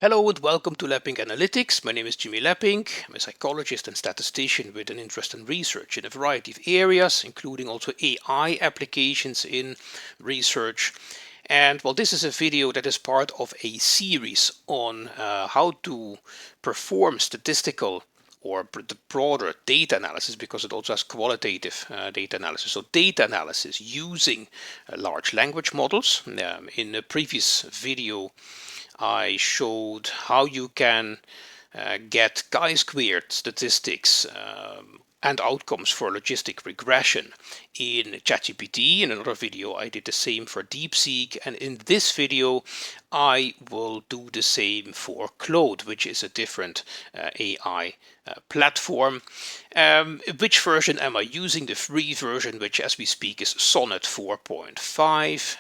Hello and welcome to Lapping Analytics. My name is Jimmy Lapping. I'm a psychologist and statistician with an interest in research in a variety of areas, including also AI applications in research. And well, this is a video that is part of a series on how to perform statistical or the broader data analysis, because it also has qualitative data analysis. So data analysis using large language models. In a previous video, I showed how you can get chi-squared statistics and outcomes for logistic regression in ChatGPT. In another video I did the same for DeepSeek, and in this video I will do the same for Claude, which is a different AI platform. Which version am I using? The free version, which as we speak is Sonnet 4.5,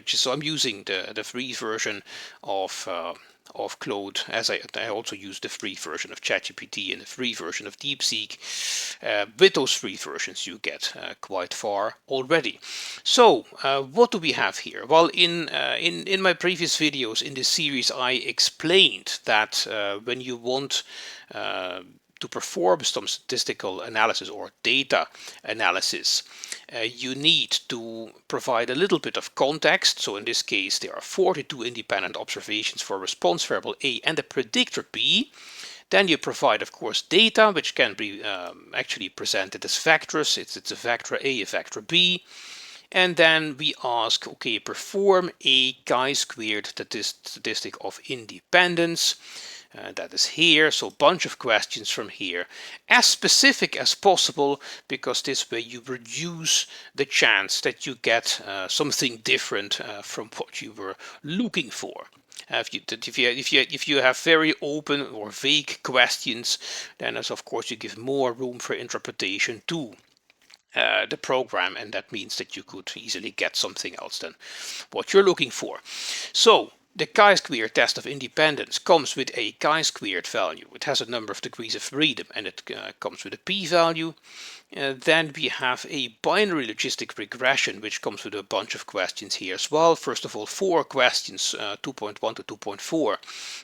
so I'm using the free version of Claude, as I also use the free version of ChatGPT and the free version of DeepSeek. With those free versions you get quite far already. So what do we have here? Well, in my previous videos in this series I explained that when you want to perform some statistical analysis or data analysis, you need to provide a little bit of context. So in this case there are 42 independent observations for response variable A and a predictor B. Then you provide, of course, data, which can be actually presented as vectors. It's a vector A, a vector B. And then we ask, okay, perform a chi-squared statistic of independence. That is here, so a bunch of questions from here, as specific as possible, because this way you reduce the chance that you get something different from what you were looking for. If you have very open or vague questions, then as of course you give more room for interpretation to the program, and that means that you could easily get something else than what you're looking for. So the chi-squared test of independence comes with a chi-squared value. It has a number of degrees of freedom, and it comes with a p-value. Then we have a binary logistic regression, which comes with a bunch of questions here as well. First of all, 4 questions, 2.1 to 2.4,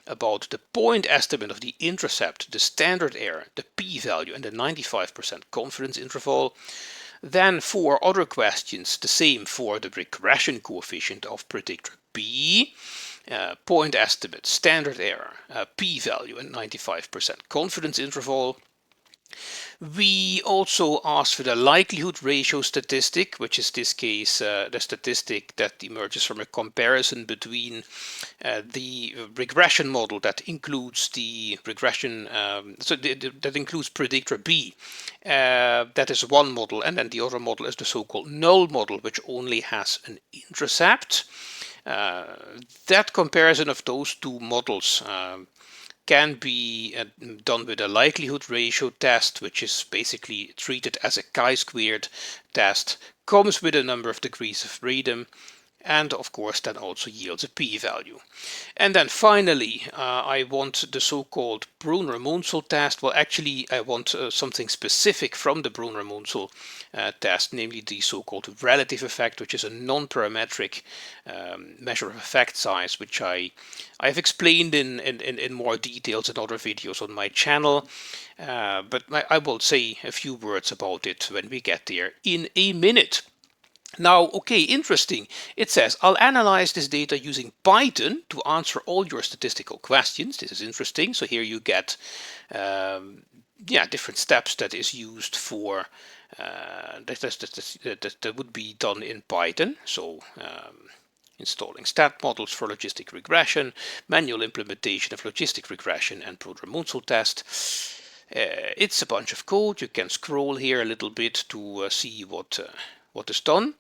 about the point estimate of the intercept, the standard error, the p-value, and the 95% confidence interval. Then 4 other questions, the same for the regression coefficient of predictor B, point estimate, standard error, p-value, and 95% confidence interval. We also asked for the likelihood ratio statistic, which is this case the statistic that emerges from a comparison between the regression model that includes the regression, that includes predictor B. That is one model, and then the other model is the so-called null model, which only has an intercept. That comparison of those two models can be done with a likelihood ratio test, which is basically treated as a chi-squared test, comes with a number of degrees of freedom, and of course then also yields a p-value. And then finally I want the so-called Brunner-Munzel test. Well, actually I want something specific from the Brunner-Munzel test, namely the so-called relative effect, which is a non-parametric measure of effect size, which I've explained in more details in other videos on my channel, but I will say a few words about it when we get there in a minute. Now, okay, interesting. It says, I'll analyze this data using Python to answer all your statistical questions. This is interesting. So here you get different steps that is used for that would be done in Python. So installing stat models for logistic regression, manual implementation of logistic regression, and Brunner-Munzel test. It's a bunch of code. You can scroll here a little bit to see what is done.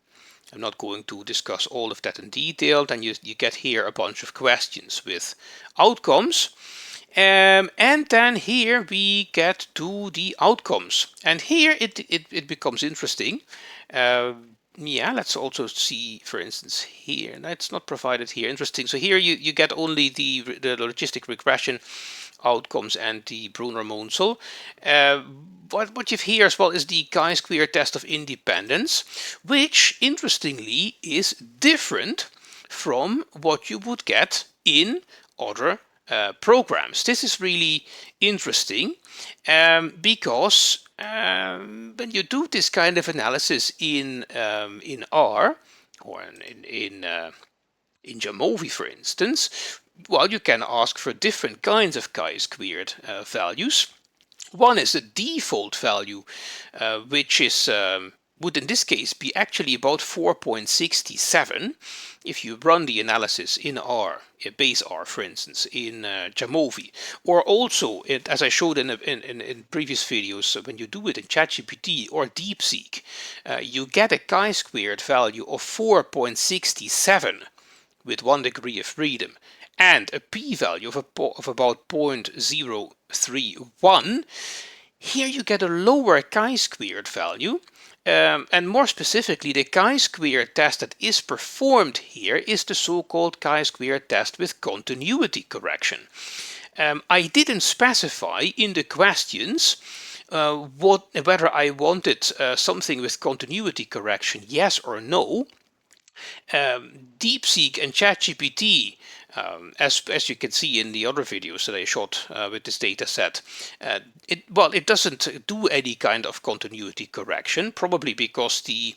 I'm not going to discuss all of that in detail. Then you get here a bunch of questions with outcomes. And then here we get to the outcomes. And here it becomes interesting. Let's also see, for instance, here. That's not provided here. Interesting. So here you get only the logistic regression outcomes and the Brunner-Munzel. What you have here as well is the chi-squared test of independence, which interestingly is different from what you would get in other programs. This is really interesting because when you do this kind of analysis in R or in Jamovi, for instance, well, you can ask for different kinds of chi-squared values. One is the default value, which is would in this case be actually about 4.67 if you run the analysis in R, base R for instance, in Jamovi, or also as I showed in previous videos, when you do it in ChatGPT or DeepSeek, you get a chi-squared value of 4.67 with 1 degree of freedom and a p-value of about 0.031. Here you get a lower chi-squared value, and more specifically, the chi-squared test that is performed here is the so-called chi-squared test with continuity correction. I didn't specify in the questions whether I wanted something with continuity correction, yes or no. DeepSeek and ChatGPT, as you can see in the other videos that I shot with this data set, it doesn't do any kind of continuity correction, probably because the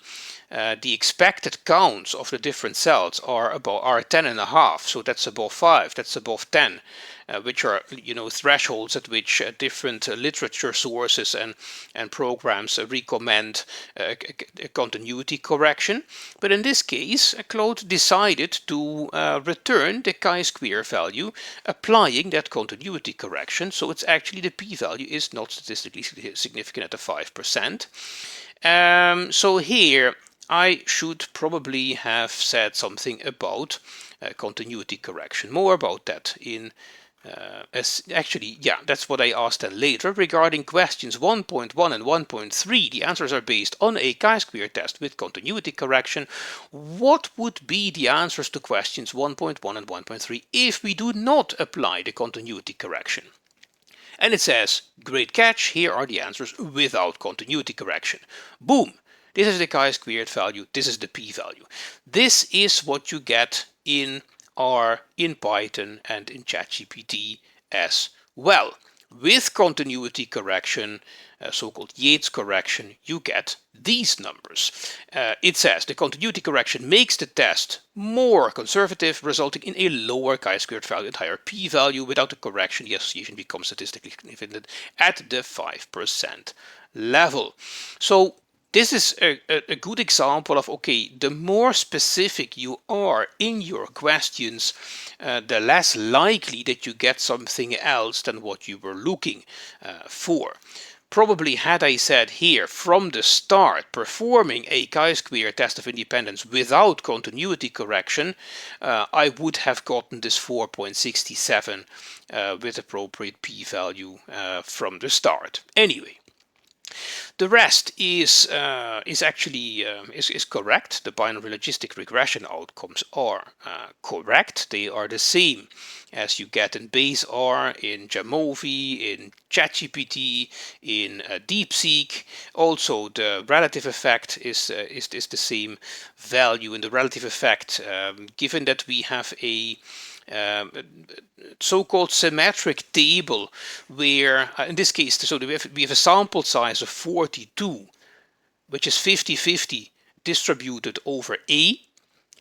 expected counts of the different cells are 10.5, so that's above 5, that's above 10, which are thresholds at which different literature sources and programs recommend continuity correction. But in this case, Claude decided to return the chi-square value applying that continuity correction, so it's actually the p-value is not statistically significant at the 5%. So here I should probably have said something about continuity correction. More about that in that's what I asked then later. Regarding questions 1.1 and 1.3, the answers are based on a chi-square test with continuity correction. What would be the answers to questions 1.1 and 1.3 if we do not apply the continuity correction? And it says, great catch, here are the answers without continuity correction. Boom! This is the chi-squared value, this is the p-value. This is what you get in R, in Python, and in ChatGPT as well. With continuity correction, so-called Yates correction, you get these numbers. It says the continuity correction makes the test more conservative, resulting in a lower chi-squared value and higher p-value. Without the correction, the association becomes statistically significant at the 5% level. So this is a good example of, okay, the more specific you are in your questions, the less likely that you get something else than what you were looking for. Probably had I said here from the start performing a chi-square test of independence without continuity correction, I would have gotten this 4.67 with appropriate p-value from the start. Anyway. The rest is actually correct. The binary logistic regression outcomes are correct. They are the same as you get in base R, in Jamovi, in ChatGPT, in DeepSeek. Also, the relative effect is the same value in the relative effect, given that we have a so-called symmetric table where in this case, so we have a sample size of 42, which is 50-50 distributed over A,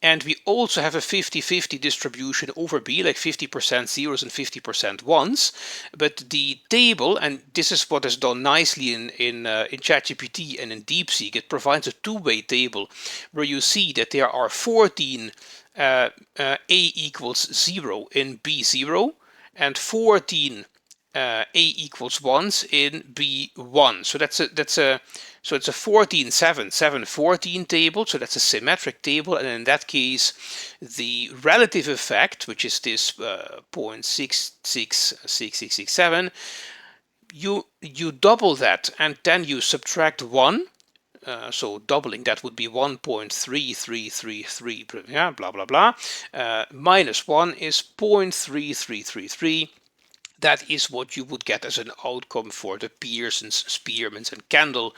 and we also have a 50-50 distribution over B, like 50% zeros and 50% ones. But the table, and this is what is done nicely in ChatGPT and in DeepSeek, it provides a two-way table where you see that there are 14 A equals 0 in B0 and 14 A equals 1s in B1. So it's a 14 7 7 14 table, so that's a symmetric table, and in that case the relative effect, which is this 0.666667, you double that and then you subtract 1. So doubling that would be 1.3333, yeah, blah blah blah. Minus 1 is 0.3333. That is what you would get as an outcome for the Pearson's, Spearman's, and Kendall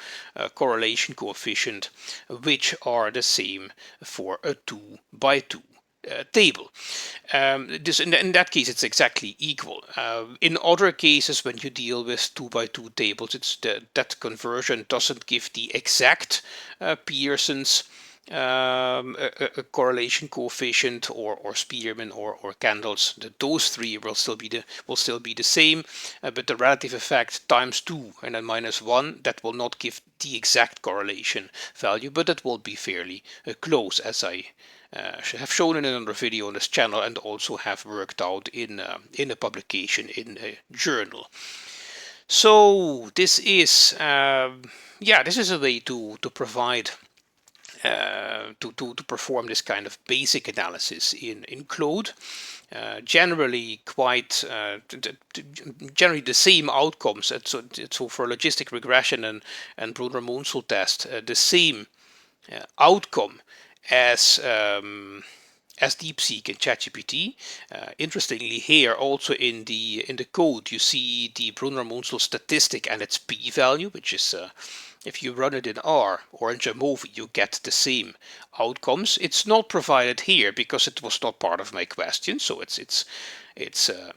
correlation coefficient, which are the same for a 2 by 2 table. In that case, it's exactly equal. In other cases, when you deal with 2 by 2 tables, that conversion doesn't give the exact Pearson's a correlation coefficient or Spearman or Candles. Those three will still be the same, but the relative effect times 2 and then minus 1, that will not give the exact correlation value, but it will be fairly close, as I have shown in another video on this channel and also have worked out in a publication in a journal. So this is this is a way to provide to perform this kind of basic analysis in Claude. Generally generally the same outcomes. So for logistic regression and Brunner-Munzel test, the same outcome as DeepSeek and ChatGPT. Interestingly, here also in the code you see the Brunner-Munzel statistic and its p-value, which is if you run it in R or in Jamovi, you get the same outcomes. It's not provided here because it was not part of my question, so it's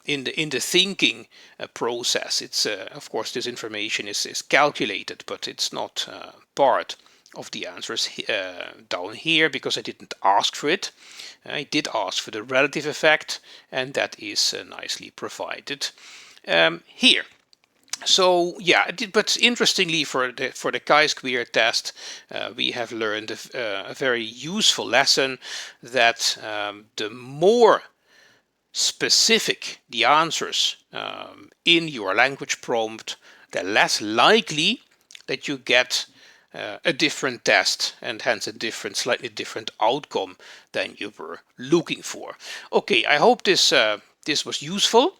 in the thinking process. It's of course this information is calculated, but it's not part of the answers down here because I didn't ask for it. I did ask for the relative effect, and that is nicely provided here. So yeah, but interestingly for the chi-square test, we have learned a very useful lesson that the more specific the answers in your language prompt, the less likely that you get a different test and hence a slightly different outcome than you were looking for. Okay, I hope this was useful.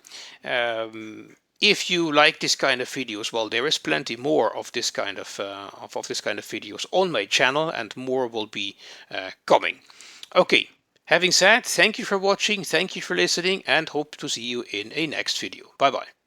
If you like this kind of videos, well, there is plenty more of this kind of videos on my channel, and more will be coming. Okay, having said, thank you for watching, thank you for listening, and hope to see you in a next video. Bye bye.